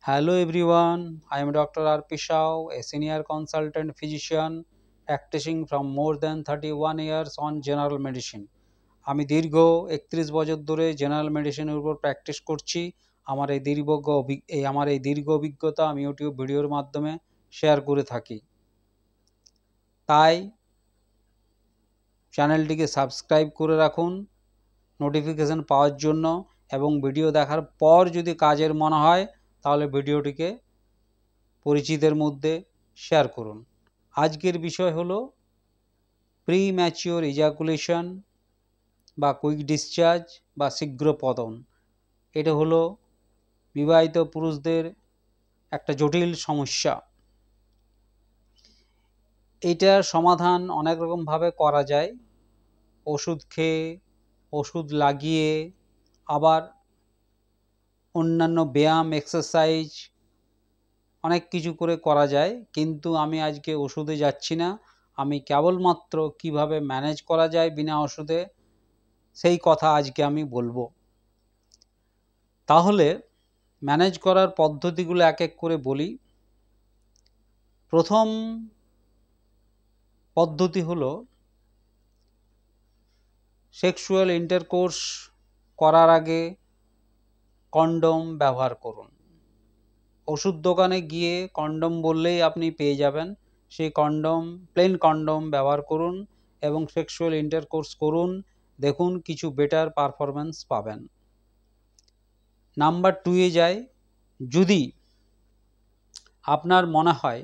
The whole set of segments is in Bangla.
Hello everyone, I am Dr. R.P. Shao, a senior consultant physician practicing from more than 31 years on general medicine. আমি দীর্ঘ 31 বছর ধরে জেনারেল মেডিসিনের উপর প্র্যাকটিস করছি। আমার এই দীর্ঘ অভিজ্ঞতা আমি ইউটিউব ভিডিওর মাধ্যমে শেয়ার করে থাকি। তাই চ্যানেলটিকে সাবস্ক্রাইব করে রাখুন নোটিফিকেশন পাওয়ার জন্য, এবং ভিডিও দেখার পর যদি কাজের মনে হয় তাহলে ভিডিওটিকে পরিচিতের মধ্যে শেয়ার করুন। আজকের বিষয় হলো প্রিম্যাচিওর ইজাকুলেশন বা কুইক ডিসচার্জ বা শীঘ্র পতন। এটা হলো বিবাহিত পুরুষদের একটা জটিল সমস্যা। এইটার সমাধান অনেক রকমভাবে করা যায়, ওষুধ খেয়ে, ওষুধ লাগিয়ে, আবার অন্যান্য ব্যায়াম, এক্সারসাইজ অনেক কিছু করে করা যায়। কিন্তু আমি আজকে ওষুধে যাচ্ছি না, আমি কেবলমাত্র কিভাবে ম্যানেজ করা যায় বিনা ওষুধে সেই কথা আজকে আমি বলবো। তাহলে ম্যানেজ করার পদ্ধতিগুলো এক এক করে বলি। প্রথম পদ্ধতি হলো সেক্সুয়াল ইন্টারকোর্স করার আগে কন্ডম ব্যবহার করুন। ওষুধ দোকানে গিয়ে কন্ডম বললেই আপনি পেয়ে যাবেন। সেই কন্ডম, প্লেন কন্ডম ব্যবহার করুন এবং সেক্সুয়াল ইন্টারকোর্স করুন, দেখুন কিছু বেটার পারফরম্যান্স পাবেন। নাম্বার 2-এ যাই। যদি আপনার মনে হয়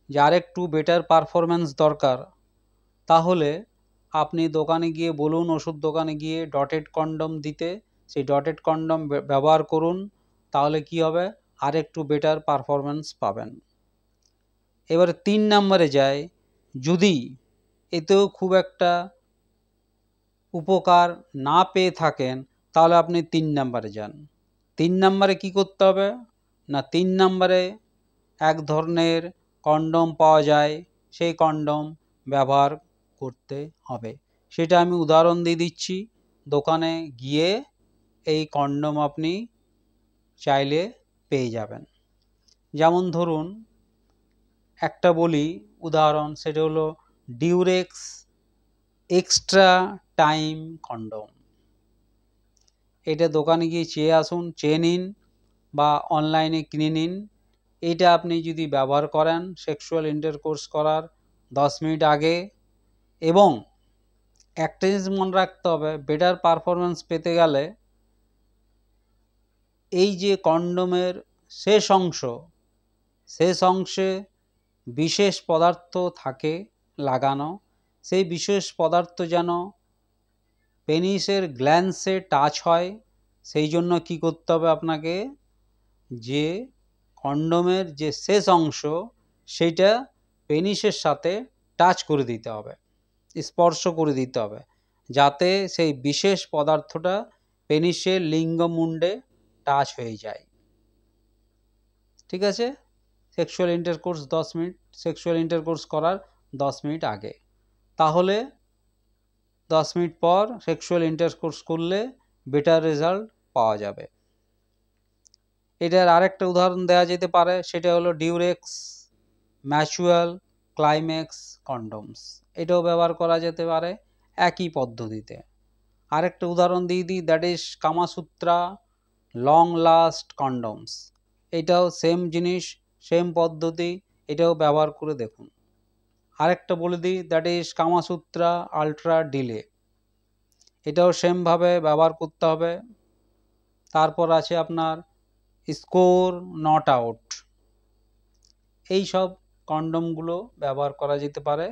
যে আরেকটু বেটার পারফরম্যান্স দরকার, তাহলে আপনি দোকানে গিয়ে বলুন, ওষুধ দোকানে গিয়ে ডটেড কন্ডম দিতে, সেই ডটেড কন্ডম ব্যবহার করুন। তাহলে কি হবে, আরেকটু বেটার পারফরম্যান্স পাবেন। এবারে 3 নম্বরে যায়। যদি এতেও খুব একটা উপকার না পেয়ে থাকেন তাহলে আপনি 3 নম্বরে যান। 3 নম্বরে কি করতে হবে না, 3 নম্বরে এক ধরনের কন্ডম পাওয়া যায়, সেই কন্ডম ব্যবহার করতে হবে। সেটা আমি উদাহরণ দিয়ে দিচ্ছি। দোকানে গিয়ে এই কন্ডম আপনি চাইলে পেয়ে যাবেন। যেমন ধরুন একটা বলি উদাহরণ, সেটা হলো ডিউরেক্স এক্সট্রা টাইম কন্ডম। এটা দোকানে গিয়ে চেয়ে আসুন, চেয়ে নিন বা অনলাইনে কিনে নিন। এটা আপনি যদি ব্যবহার করেন সেক্সুয়াল ইন্টারকোর্স করার 10 মিনিট আগে, এবং একটা জিনিস মনে রাখতে হবে, বেটার পারফরমেন্স পেতে গেলে এই যে কন্ডমের শেষ অংশে বিশেষ পদার্থ থাকে লাগানো, সেই বিশেষ পদার্থ যেন পেনিসের গ্ল্যান্সে টাচ হয়। সেই জন্য কি করতে হবে আপনাকে, যে কন্ডমের যে শেষ অংশ সেইটা পেনিসের সাথে টাচ করে দিতে হবে, স্পর্শ করে দিতে হবে, যাতে সেই বিশেষ পদার্থটা পেনিসের লিঙ্গমুণ্ডে টাচ হয়ে যায়। ঠিক আছে? Sexual intercourse 10 minute, sexual intercourse করার 10 মিনিট আগে। তাহলে 10 মিনিট পর সেক্সুয়াল ইন্টারকোর্স করলে বেটার রেজাল্ট পাওয়া যাবে। এটার আরেকটা উদাহরণ দেওয়া যেতে পারে, সেটা হলো ডিউরেক্স ম্যাচুয়াল ক্লাইম্যাক্স কন্ডমস। এটাও ব্যবহার করা যেতে পারে একই পদ্ধতিতে। আরেকটা উদাহরণ দিয়ে দিই, দ্যাট ইজ কামাসূত্রা লং লাস্ট কন্ডমস। এটাও সেম জিনিস, সেম পদ্ধতি, এটাও ব্যবহার করে দেখুন। আরেকটা বলে দিই, দ্যাট ইজ কামাসূত্রা আলট্রা ডিলে। এটাও সেমভাবে ব্যবহার করতে হবে। তারপর আছে আপনার স্কোর নট আউট। এই সব কন্ডমগুলো ব্যবহার করা যেতে পারে,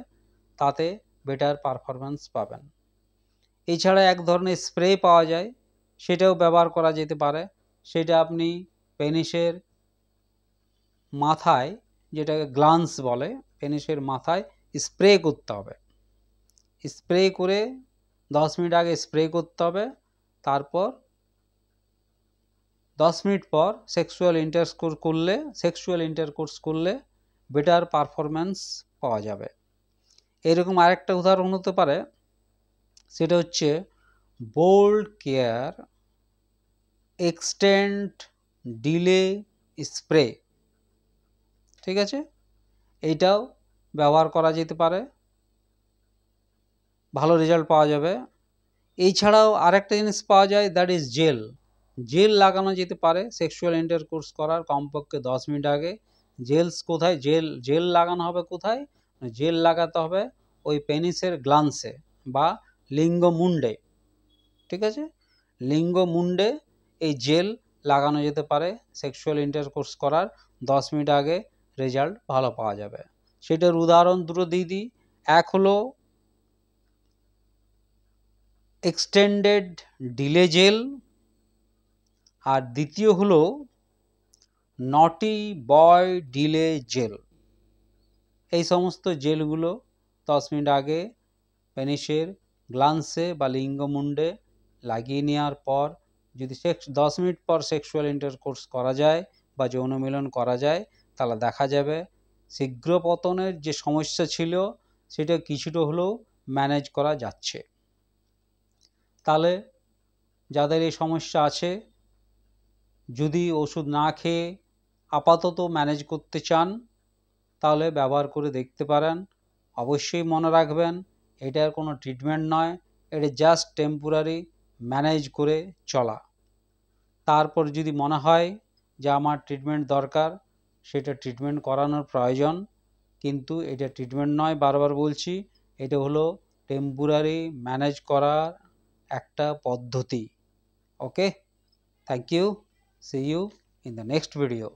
তাতে বেটার পারফরম্যান্স পাবেন। এছাড়া এক ধরনের স্প্রে পাওয়া যায়, সেটাও ব্যবহার করা যেতে পারে। সেটা আপনি পেনিসের মাথায়, যেটাকে গ্লান্স বলে, পেনিসের মাথায় স্প্রে করতে হবে। স্প্রে করে 10 মিনিট আগে স্প্রে করতে হবে। তারপর 10 মিনিট পর সেক্সুয়াল ইন্টারকোর্স করলে বেটার পারফরম্যান্স পাওয়া যাবে। এরকম আরেকটা উদাহরণ হতে পারে, সেটা হচ্ছে bold care extend delay spray, ঠিক আছে, এইটাও ব্যবহার করা যেতে পারে, ভালো রেজাল্ট পাওয়া যাবে। এছাড়াও আরেকটা জিনিস পাওয়া যায়, দ্যাট ইজ জেল। জেল লাগানো যেতে পারে সেক্সুয়াল ইন্টারকোর্স করার কমপক্ষে 10 মিনিট আগে। কোথায় জেল লাগানো হবে, কোথায় জেল লাগাতে হবে, ওই পেনিসের গ্লান্সে বা লিঙ্গ মুন্ডে, ঠিক আছে, লিঙ্গ মুন্ডে এই জেল লাগানো যেতে পারে সেক্সুয়াল ইন্টারকোর্স করার 10 মিনিট আগে, রেজাল্ট ভালো পাওয়া যাবে। সেটার উদাহরণ দুটো দিয়ে দিই। এক হলো এক্সটেন্ডেড ডিলে জেল, আর দ্বিতীয় হলো নটি বয় ডিলে জেল। এই সমস্ত জেলগুলো 10 মিনিট আগে পেনিসের গ্লান্সে বা লিঙ্গমুন্ডে লাগিয়ে নেওয়ার পর যদি 10 মিনিট পর সেক্সুয়াল ইন্টারকোর্স করা যায় বা যৌন মিলন করা যায়, তাহলে দেখা যাবে শীঘ্র পতনের যে সমস্যা ছিল সেটা কিছুটা হলেও ম্যানেজ করা যাচ্ছে। তাহলে যাদের এই সমস্যা আছে, যদি ওষুধ না খেয়ে আপাতত ম্যানেজ করতে চান, তাহলে ব্যবহার করে দেখতে পারেন। অবশ্যই মনে রাখবেন, এটার কোনো ট্রিটমেন্ট নয়, এটা জাস্ট টেম্পোরারি ম্যানেজ করে চলা। তারপর যদি মনে হয় যে আমার ট্রিটমেন্ট দরকার, সেটা ট্রিটমেন্ট করানোর প্রয়োজন, কিন্তু এটা ট্রিটমেন্ট নয়, বারবার বলছি, এটা হলো টেম্পোরারি ম্যানেজ করার একটা পদ্ধতি। Okay, thank you, see you in the next video.